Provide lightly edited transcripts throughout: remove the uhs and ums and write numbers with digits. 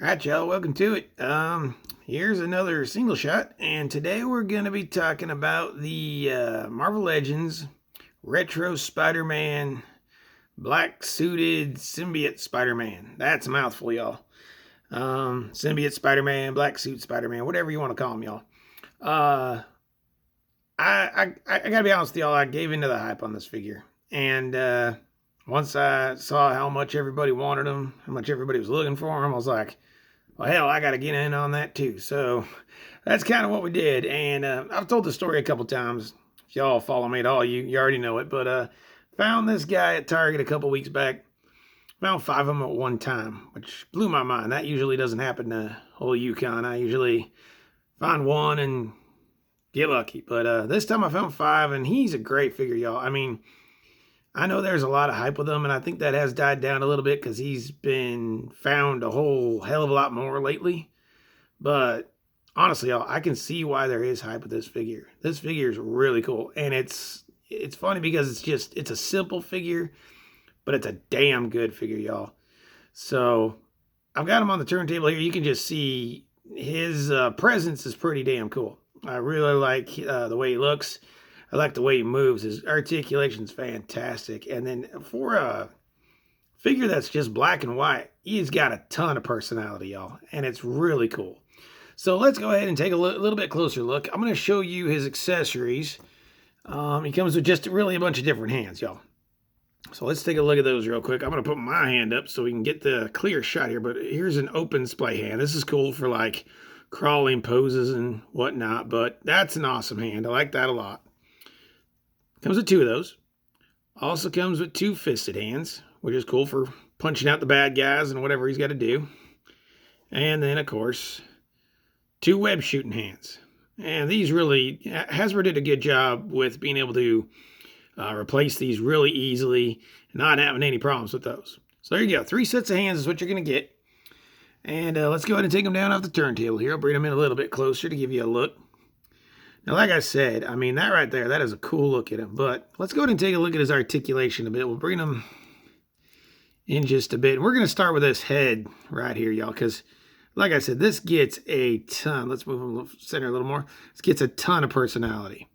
Alright, y'all, welcome to it. Here's another single shot, and today we're going to be talking about the Marvel Legends Retro Spider-Man Black Suited Symbiote Spider-Man. That's a mouthful, y'all. Symbiote Spider-Man, Black Suit Spider-Man, whatever you want to call him, y'all. I gotta be honest with y'all, I gave into the hype on this figure. And once I saw how much everybody wanted him, how much everybody was looking for him, I was like, well, hell, I got to get in on that too. So that's kind of what we did. And I've told the story a couple times. If y'all follow me at all, you already know it. But found this guy at Target a couple weeks back. Found 5 of them at one time, which blew my mind. That usually doesn't happen to whole Yukon. I usually find one and get lucky. But this time I found 5, and he's a great figure, y'all. I mean, I know there's a lot of hype with him, and I think that has died down a little bit because he's been found a whole hell of a lot more lately. But honestly, y'all, I can see why there is hype with this figure. This figure is really cool, and it's funny because it's a simple figure, but it's a damn good figure, y'all. So I've got him on the turntable here. You can just see his presence is pretty damn cool. I really like the way he looks. I like the way he moves. His articulation's fantastic. And then for a figure that's just black and white, he's got a ton of personality, y'all. And it's really cool. So let's go ahead and take a little bit closer look. I'm going to show you his accessories. He comes with just really a bunch of different hands, y'all. So let's take a look at those real quick. I'm going to put my hand up so we can get the clear shot here. But here's an open splay hand. This is cool for like crawling poses and whatnot. But that's an awesome hand. I like that a lot. Comes with 2 of those. Also comes with 2 fisted hands, which is cool for punching out the bad guys and whatever he's got to do. And then, of course, 2 web shooting hands. And these really, Hasbro did a good job with being able to replace these really easily and not having any problems with those. So there you go. 3 sets of hands is what you're going to get. And let's go ahead and take them down off the turntable here. I'll bring them in a little bit closer to give you a look. Now, like I said, I mean, that right there, that is a cool look at him. But let's go ahead and take a look at his articulation a bit. We'll bring him in just a bit. And we're going to start with this head right here, y'all, because like I said, this gets a ton. Let's move him center a little more. This gets a ton of personality.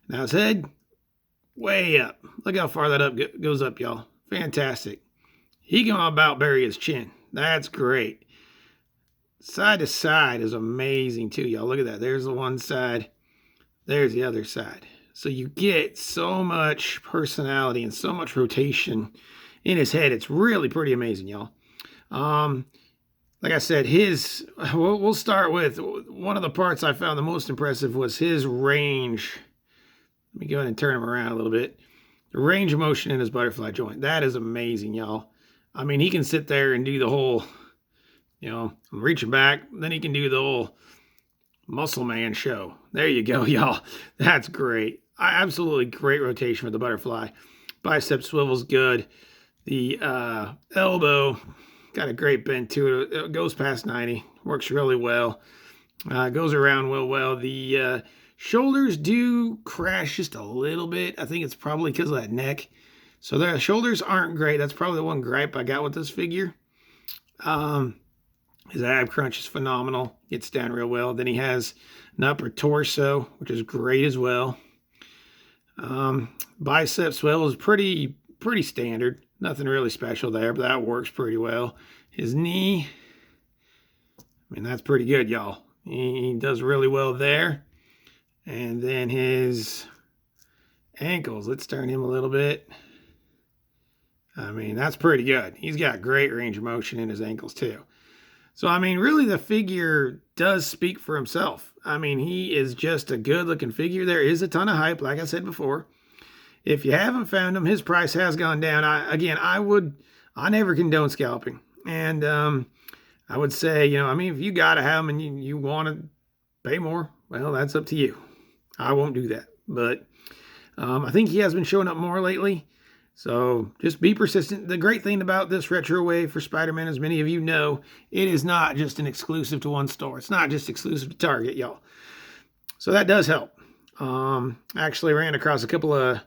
Now, his head, way up. Look how far that goes up, y'all. Fantastic. He can about bury his chin. That's great. Side to side is amazing, too, y'all. Look at that. There's the one side. There's the other side. So you get so much personality and so much rotation in his head. It's really pretty amazing, y'all. Like I said, we'll start with one of the parts I found the most impressive was his range. Let me go ahead and turn him around a little bit. The range of motion in his butterfly joint. That is amazing, y'all. I mean, he can sit there and do the whole, I'm reaching back. Then he can do the whole Muscle Man show. There you go, y'all. That's great. Absolutely great rotation for the butterfly. Bicep swivel's good. The elbow got a great bend to it. It goes past 90. Works really well. Goes around well. The shoulders do crash just a little bit. I think it's probably because of that neck. So the shoulders aren't great. That's probably the one gripe I got with this figure. His ab crunch is phenomenal. Gets down real well. Then he has an upper torso, which is great as well. Bicep swivel is pretty standard. Nothing really special there, but that works pretty well. His knee, I mean, that's pretty good, y'all. He does really well there. And then his ankles, let's turn him a little bit. I mean, that's pretty good. He's got great range of motion in his ankles too. So, I mean, really the figure does speak for himself. I mean, he is just a good-looking figure. There is a ton of hype, like I said before. If you haven't found him, his price has gone down. I never condone scalping. And I would say, if you got to have him and you want to pay more, well, that's up to you. I won't do that. But I think he has been showing up more lately. So just be persistent. The great thing about this retro wave for Spider-Man, as many of you know, it is not just an exclusive to one store. It's not just exclusive to Target, y'all. So that does help. Actually ran across a couple of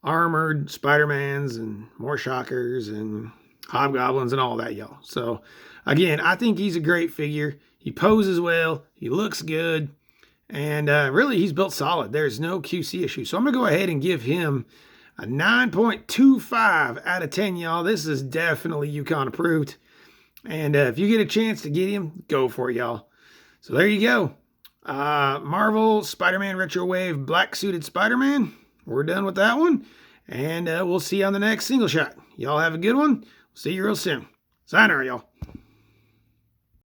armored Spider-Mans and more Shockers and Hobgoblins and all that, y'all. So again, I think he's a great figure. He poses well. He looks good. And really, he's built solid. There's no QC issue. So I'm going to go ahead and give him a 9.25 out of 10, y'all. This is definitely Yukon approved. And if you get a chance to get him, go for it, y'all. So there you go. Marvel Spider-Man Retro Wave Black Suited Spider-Man. We're done with that one. And we'll see you on the next single shot. Y'all have a good one. See you real soon. Sayonara, y'all.